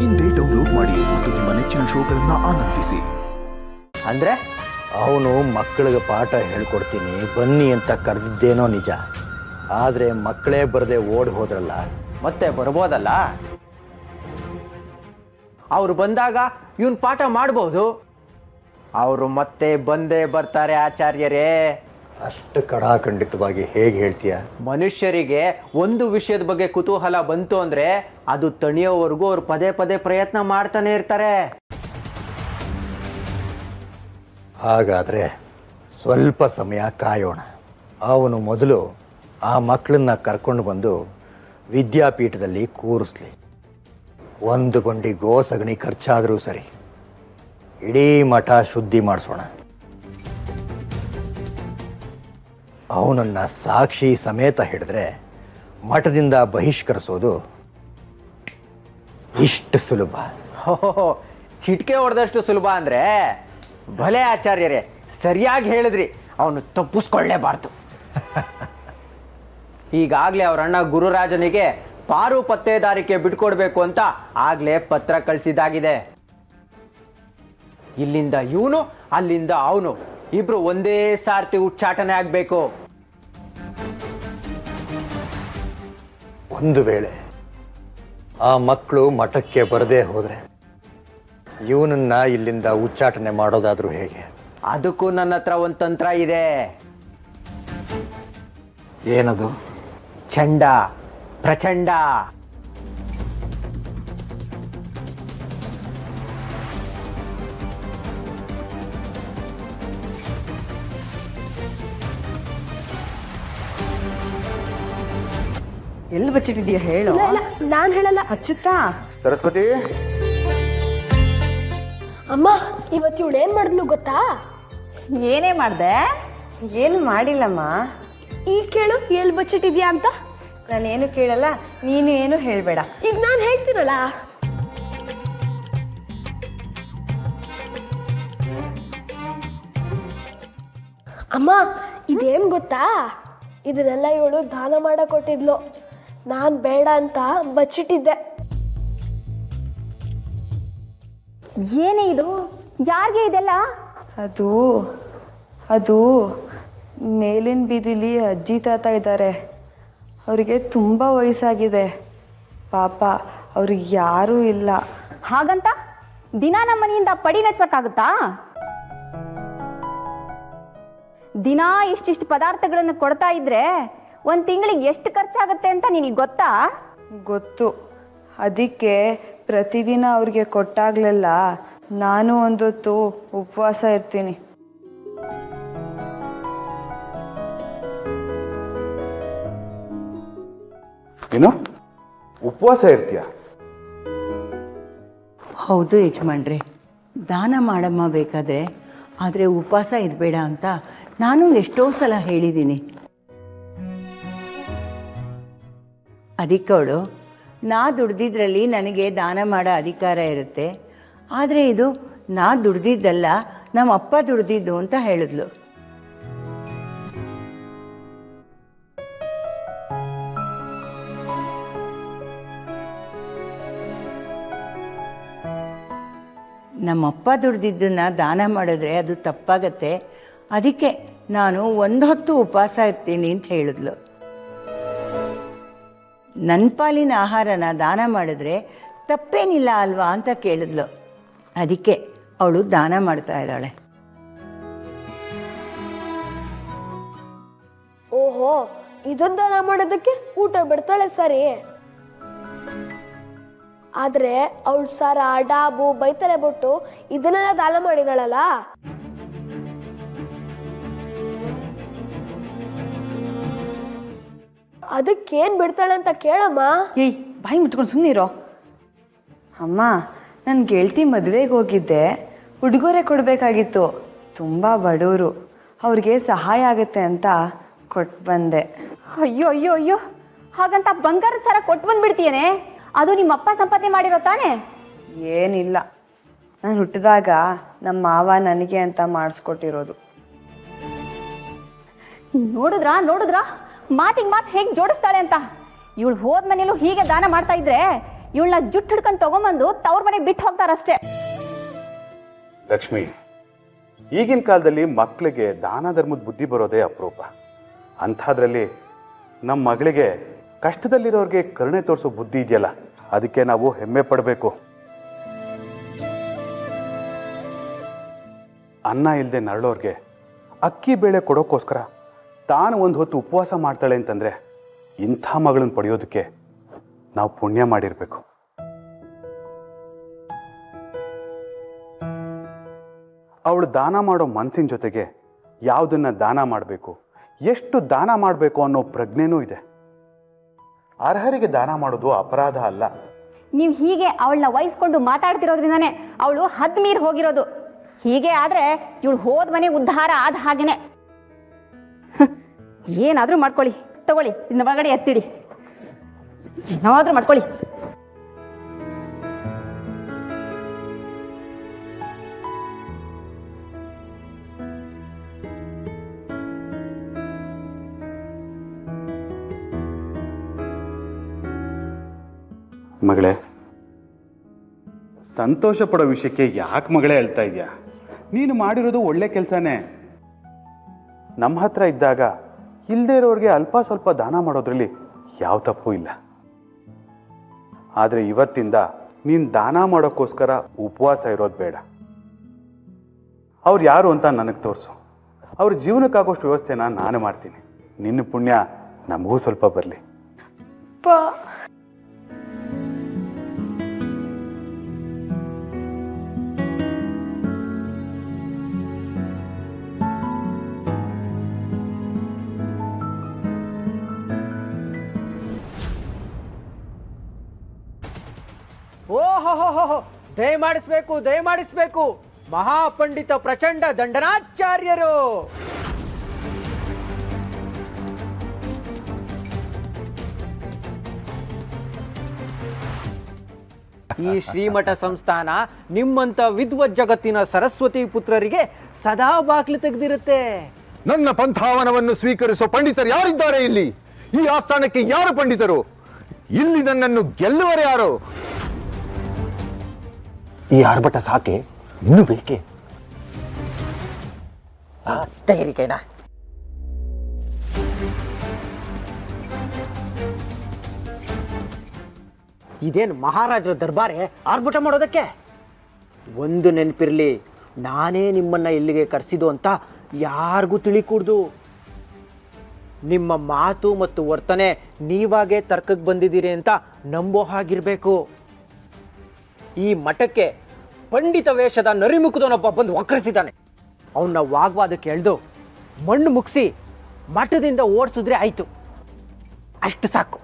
ಇಂದೇ ಡೌನ್ಲೋಡ್ ಮಾಡಿ ಮತ್ತು ನಿಮ್ಮ ನೆಚ್ಚಿನ ಶೋಗಳನ್ನ ಆನಂದಿಸಿ. ಅಂದ್ರೆ ಅವನು ಮಕ್ಕಳಿಗೆ ಪಾಠ ಹೇಳ್ಕೊಡ್ತೀನಿ ಬನ್ನಿ ಅಂತ ಕರೆದಿದ್ದೇನೋ ನಿಜ, ಆದರೆ ಮಕ್ಕಳೇ ಬರದೆ ಓಡಿ ಹೋದ್ರಲ್ಲ. ಮತ್ತೆ ಬರ್ಬೋದಲ್ಲ, ಅವ್ರು ಬಂದಾಗ ಇವನ್ ಪಾಠ ಮಾಡ್ಬೋದು. ಅವರು ಮತ್ತೆ ಬಂದೇ ಬರ್ತಾರೆ ಆಚಾರ್ಯರೇ. ಅಷ್ಟು ಕಡಾಖಂಡಿತವಾಗಿ ಹೇಗೆ ಹೇಳ್ತೀಯ? ಮನುಷ್ಯರಿಗೆ ಒಂದು ವಿಷಯದ ಬಗ್ಗೆ ಕುತೂಹಲ ಬಂತು ಅಂದ್ರೆ ಅದು ತಣಿಯೋವರೆಗೂ ಅವ್ರು ಪದೇ ಪದೇ ಪ್ರಯತ್ನ ಮಾಡ್ತಾನೆ ಇರ್ತಾರೆ. ಹಾಗಾದರೆ ಸ್ವಲ್ಪ ಸಮಯ ಕಾಯೋಣ. ಅವನು ಮೊದಲು ಆ ಮಕ್ಕಳನ್ನ ಕರ್ಕೊಂಡು ಬಂದು ವಿದ್ಯಾಪೀಠದಲ್ಲಿ ಕೂರಿಸ್ಲಿ. ಒಂದು ಗೊಂಡಿ ಗೋಸಗಣಿ ಖರ್ಚಾದರೂ ಸರಿ, ಇಡೀ ಮಠ ಶುದ್ಧಿ ಮಾಡಿಸೋಣ. ಅವನನ್ನು ಸಾಕ್ಷಿ ಸಮೇತ ಹಿಡಿದ್ರೆ ಮಠದಿಂದ ಬಹಿಷ್ಕರಿಸೋದು ಇಷ್ಟು ಸುಲಭ. ಚಿಟಿಕೆ ಹೊಡೆದಷ್ಟು ಸುಲಭ ಅಂದ್ರೆ ಭಲೆ ಆಚಾರ್ಯರೇ, ಸರಿಯಾಗಿ ಹೇಳಿದ್ರಿ. ಅವನು ತಪ್ಪಿಸ್ಕೊಳ್ಳೇಬಾರ್ದು. ಈಗಾಗಲೇ ಅವ್ರ ಅಣ್ಣ ಗುರುರಾಜನಿಗೆ ಪಾರು ಪತ್ತೇದಾರಿಕೆ ಬಿಟ್ಕೊಡ್ಬೇಕು ಅಂತ ಆಗ್ಲೇ ಪತ್ರ ಕಳಿಸಿದಾಗಿದೆ. ಇಲ್ಲಿಂದ ಇವನು, ಅಲ್ಲಿಂದ ಅವನು, ಇಬ್ರು ಒಂದೇ ಸಾರ್ತಿ ಉಚ್ಚಾಟನೆ ಆಗ್ಬೇಕು. ಒಂದು ವೇಳೆ ಆ ಮಕ್ಕಳು ಮಠಕ್ಕೆ ಬರದೇ ಹೋದ್ರೆ ಇವನನ್ನ ಇಲ್ಲಿಂದ ಉಚ್ಚಾಟನೆ ಮಾಡೋದಾದ್ರೂ ಹೇಗೆ? ಅದಕ್ಕೂ ನನ್ನ ಹತ್ರ ಒಂದು ತಂತ್ರ ಇದೆ. ಏನದು? ಚಂಡ, ಪ್ರಚಂಡ. ಎಲ್ಲಿ ಬಚ್ಚಿಟ್ಟಿದ್ಯಾ ಹೇಳು. ನಾನು ಹೇಳಲ್ಲ. ಹಚ್ಚುತ್ತಾ? ಸರಸ್ವತಿ, ಅಮ್ಮ, ಇವತ್ತು ಇವಳು ಏನ್ ಮಾಡಿದ್ಲು ಗೊತ್ತಾ? ಏನೇ ಮಾಡ್ದೆ? ಏನು ಮಾಡಿಲ್ಲಮ್ಮ. ಈಗ ಕೇಳು, ಎಲ್ಲಿ ಬಚ್ಚಿಟ್ಟಿದ್ಯಾ ಅಂತ. ನಾನೇನು ಕೇಳಲ್ಲ, ನೀನು ಏನು ಹೇಳಬೇಡ. ಈಗ ನಾನು ಹೇಳ್ತೀನಲ್ಲ. ಅಮ್ಮ, ಇದೇನ್ ಗೊತ್ತಾ? ಇದನ್ನೆಲ್ಲ ಇವಳು ದಾನ ಮಾಡಕ್ ಕೊಟ್ಟಿದ್ಲು. ನಾನು ಬೇಡ ಅಂತ ಬಚ್ಚಿಟ್ಟಿದ್ದೆ. ಏನೇ ಇದು? ಯಾರಿಗೆ ಇದೆಲ್ಲ? ಅದು ಮೇಲಿನ ಬೀದಿಲಿ ಅಜ್ಜಿ ತಾತ ಇದ್ದಾರೆ. ಅವರಿಗೆ ತುಂಬ ವಯಸ್ಸಾಗಿದೆ. ಪಾಪ ಅವ್ರಿಗೆ ಯಾರೂ ಇಲ್ಲ. ಹಾಗಂತ ದಿನ ನಮ್ಮ ಮನೆಯಿಂದ ಪಡಿ ನಡ್ಸಕ್ಕಾಗುತ್ತಾ? ದಿನ ಇಷ್ಟಿಷ್ಟು ಪದಾರ್ಥಗಳನ್ನು ಕೊಡ್ತಾ ಇದ್ರೆ ಒಂದು ತಿಂಗಳಿಗೆ ಎಷ್ಟು ಖರ್ಚಾಗುತ್ತೆ ಅಂತ ನಿನಗೆ ಗೊತ್ತಾ? ಗೊತ್ತು. ಅದಕ್ಕೆ ಪ್ರತಿದಿನ ಅವ್ರಿಗೆ ಕೊಟ್ಟಾಗ್ಲೆಲ್ಲ ನಾನು ಒಂದೊತ್ತು ಉಪವಾಸ ಇರ್ತೀನಿ. ಏನು ಉಪವಾಸ ಇರ್ತೀಯ? ಹೌದು ಯಜಮಾನ್ರೆ, ದಾನ ಮಾಡಮ್ಮ ಬೇಕಾದರೆ, ಆದರೆ ಉಪವಾಸ ಇರಬೇಡ ಅಂತ ನಾನು ಎಷ್ಟೋ ಸಲ ಹೇಳಿದ್ದೀನಿ. ಅದಕ್ಕವಳು, ನಾ ದುಡ್ದಿದ್ರಲ್ಲಿ ನನಗೆ ದಾನ ಮಾಡೋ ಅಧಿಕಾರ ಇರುತ್ತೆ, ಆದರೆ ಇದು ನಾ ದುಡ್ದಿದ್ದಲ್ಲ, ನಮ್ಮ ಅಪ್ಪ ದುಡ್ದಿದ್ದು ಅಂತ ಹೇಳಿದ್ಲು. ನಮ್ಮಪ್ಪ ದುಡ್ದಿದ್ದನ್ನು ದಾನ ಮಾಡಿದ್ರೆ ಅದು ತಪ್ಪಾಗತ್ತೆ, ಅದಕ್ಕೆ ನಾನು ಒಂದು ಹೊತ್ತು ಉಪವಾಸ ಇರ್ತೀನಿ ಅಂತ ಹೇಳಿದ್ಲು. ನನ್ನ ಪಾಲಿನ ಆಹಾರನ ದಾನ ಮಾಡಿದ್ರೆ ತಪ್ಪೇನಿಲ್ಲ ಅಲ್ವಾ ಅಂತ ಕೇಳಿದ್ಲು. ಅದಕ್ಕೆ ಅವಳು ದಾನ ಮಾಡ್ತಾ ಇದ್ದಾಳೆ. ಓಹೋ, ಇದನ್ನ ದಾನ ಮಾಡೋದಕ್ಕೆ ಊಟ ಬಿಡ್ತಾಳೆ ಸರಿ. ಆದ್ರೆ ಅವಳು ಸರ, ಡಾಬು, ಬೈತಲೆ ಬಿಟ್ಟು ಇದನ್ನೆಲ್ಲ ದಾನ ಮಾಡಿದಾಳಲ್ಲ. ಅದಕ್ಕೇನ್ ಬಿಡ್ತಾಳೆ ಅಂತ ಕೇಳಮ್ಮ. ಏಯ್, ಬಾಯಿ ಮುಟ್ಕೊಂಡು ಸುಮ್ಮನಿರೋ. ಅಮ್ಮ, ನನ್ನ ಗೆಳತಿ ಮದುವೆಗೆ ಹೋಗಿದ್ದೆ. ಉಡುಗೊರೆ ಕೊಡಬೇಕಾಗಿತ್ತು. ತುಂಬ ಬಡವರು, ಅವ್ರಿಗೆ ಸಹಾಯ ಆಗುತ್ತೆ ಅಂತ ಕೊಟ್ಟು ಬಂದೆ. ಅಯ್ಯೋ ಅಯ್ಯೋ ಅಯ್ಯೋ, ಹಾಗಂತ ಬಂಗಾರ ಸರ ಕೊಟ್ಟು ಬಂದ್ಬಿಡ್ತೀಯೇನೆ? ಅದು ನಿಮ್ಮಪ್ಪ ಸಂಪಾದನೆ ಮಾಡಿರೋ ತಾನೆ? ಏನಿಲ್ಲ, ನಾನು ಹುಟ್ಟಿದಾಗ ನಮ್ಮ ಮಾವ ನನಗೆ ಅಂತ ಮಾಡಿಸ್ಕೊಟ್ಟಿರೋದು. ನೋಡಿದ್ರಾ ಮಾತಿಗೆ ಮಾತು ಹೇಗೆ ಜೋಡಿಸ್ತಾಳೆ ಅಂತ. ಇವಳು ಹೋದ ಮನೇಲೂ ಹೀಗೆ ದಾನ ಮಾಡ್ತಾ ಇದ್ರೆ ಇವಳನ್ನ ಜುಟ್ಟು ಹಿಡ್ಕೊಂಡು ತಗೊಂಬಂದು ತವ್ರ ಮನೆಗೆ ಬಿಟ್ಟು ಹೋಗ್ತಾರಷ್ಟೇ. ಲಕ್ಷ್ಮಿ, ಈಗಿನ ಕಾಲದಲ್ಲಿ ಮಕ್ಕಳಿಗೆ ದಾನ ಧರ್ಮದ ಬುದ್ಧಿ ಬರೋದೇ ಅಪರೂಪ. ಅಂಥದ್ರಲ್ಲಿ ನಮ್ಮ ಮಗಳಿಗೆ ಕಷ್ಟದಲ್ಲಿರೋರಿಗೆ ಕರುಣೆ ತೋರಿಸೋ ಬುದ್ಧಿ ಇದೆಯಲ್ಲ, ಅದಕ್ಕೆ ನಾವು ಹೆಮ್ಮೆ ಪಡಬೇಕು. ಅನ್ನ ಇಲ್ಲದೆ ನರಳೋರ್ಗೆ ಅಕ್ಕಿ ಬೇಳೆ ಕೊಡೋಕ್ಕೋಸ್ಕರ ತಾನು ಒಂದು ಹೊತ್ತು ಉಪವಾಸ ಮಾಡ್ತಾಳೆ ಅಂತಂದರೆ ಇಂಥ ಮಗಳನ್ನು ಪಡೆಯೋದಕ್ಕೆ ನಾವು ಪುಣ್ಯ ಮಾಡಿರಬೇಕು. ಅವಳು ದಾನ ಮಾಡೋ ಮನಸ್ಸಿನ ಜೊತೆಗೆ ಯಾವುದನ್ನು ದಾನ ಮಾಡಬೇಕು, ಎಷ್ಟು ದಾನ ಮಾಡಬೇಕು ಅನ್ನೋ ಪ್ರಜ್ಞೆನೂ ಇದೆ. ಅರ್ಹರಿಗೆ ದಾನ ಮಾಡೋದು ಅಪರಾಧ ಅಲ್ಲ. ನೀವು ಹೀಗೆ ಅವಳನ್ನ ವಹಿಸ್ಕೊಂಡು ಮಾತಾಡ್ತಿರೋದ್ರಿಂದಾನೆ ಅವಳು ಹದ್ ಮೀರ್ ಹೋಗಿರೋದು. ಹೀಗೆ ಆದ್ರೆ ಇವಳು ಹೋದ ಮನೆ ಉದ್ಧಾರ ಆದ ಹಾಗೇನೆ. ಏನಾದ್ರೂ ಮಾಡ್ಕೊಳ್ಳಿ, ತಗೊಳ್ಳಿ, ಇನ್ನು ಒಳಗಡೆ ಎತ್ತಿಡಿ, ಏನಾದ್ರೂ ಮಾಡ್ಕೊಳ್ಳಿ. ಮಗಳೇ, ಸಂತೋಷ ಪಡೋ ವಿಷಯಕ್ಕೆ ಯಾಕೆ ಮಗಳೇ ಹೇಳ್ತಾ ಇದೆಯಾ? ನೀನು ಮಾಡಿರೋದು ಒಳ್ಳೆ ಕೆಲಸನೇ. ನಮ್ಮ ಹತ್ರ ಇದ್ದಾಗ ಇಲ್ಲದೇ ಇರೋರಿಗೆ ಅಲ್ಪ ಸ್ವಲ್ಪ ದಾನ ಮಾಡೋದ್ರಲ್ಲಿ ಯಾವ ತಪ್ಪು ಇಲ್ಲ. ಆದರೆ ಇವತ್ತಿಂದ ನೀನು ದಾನ ಮಾಡೋಕ್ಕೋಸ್ಕರ ಉಪವಾಸ ಇರೋದು ಬೇಡ. ಅವ್ರು ಯಾರು ಅಂತ ನನಗೆ ತೋರಿಸು. ಅವ್ರ ಜೀವನಕ್ಕಾಗೋಷ್ಟು ವ್ಯವಸ್ಥೆನ ನಾನು ಮಾಡ್ತೀನಿ. ನಿನ್ನ ಪುಣ್ಯ ನಮಗೂ ಸ್ವಲ್ಪ ಬರಲಿ. ಓಹೋ, ದಯಮಾಡಿಸ್ಬೇಕು, ದಯಮಾಡಿಸ್ಬೇಕು. ಮಹಾಪಂಡಿತ ಪ್ರಚಂಡ ದಂಡನಾಚಾರ್ಯರು. ಈ ಶ್ರೀಮಠ ಸಂಸ್ಥಾನ ನಿಮ್ಮಂತ ವಿದ್ವತ್ ಜಗತ್ತಿನ ಸರಸ್ವತಿ ಪುತ್ರರಿಗೆ ಸದಾ ಬಾಗ್ಲು ತೆಗೆದಿರುತ್ತೆ. ನನ್ನ ಪಂಥಾವನವನ್ನು ಸ್ವೀಕರಿಸುವ ಪಂಡಿತರು ಯಾರಿದ್ದಾರೆ ಇಲ್ಲಿ? ಈ ಆಸ್ಥಾನಕ್ಕೆ ಯಾರು ಪಂಡಿತರು? ಇಲ್ಲಿ ನನ್ನನ್ನು ಗೆಲ್ಲುವರು ಯಾರು? ಈ ಆರ್ಭಟ ಸಾಕೆ, ಇನ್ನೂ ಬೇಕೆ? ತೆಗಿರಿ ಕೈನಾ. ಇದೇನು ಮಹಾರಾಜರ ದರ್ಬಾರೆ ಆರ್ಭಟ ಮಾಡೋದಕ್ಕೆ? ಒಂದು ನೆನಪಿರ್ಲಿ, ನಾನೇ ನಿಮ್ಮನ್ನ ಇಲ್ಲಿಗೆ ಕರೆಸಿದ್ದು ಅಂತ ಯಾರಿಗೂ ತಿಳಿಕೂಡ್ದು. ನಿಮ್ಮ ಮಾತು ಮತ್ತು ವರ್ತನೆ ನೀವಾಗೇ ತರ್ಕಕ್ಕೆ ಬಂದಿದ್ದೀರಿ ಅಂತ ನಂಬೋ ಹಾಗಿರ್ಬೇಕು. ಈ ಮಠಕ್ಕೆ ಪಂಡಿತ ವೇಷದ ನರಿಮುಖದವನೊಬ್ಬ ಬಂದು ವಕ್ರಿಸಿದ್ದಾನೆ. ಅವನ್ನ ವಾಗ್ವಾದಕ್ಕೆ ಎಳೆದು ಮಣ್ಣು ಮುಗಿಸಿ ಮಠದಿಂದ ಓಡಿಸಿದ್ರೆ ಆಯ್ತು. ಅಷ್ಟು ಸಾಕು.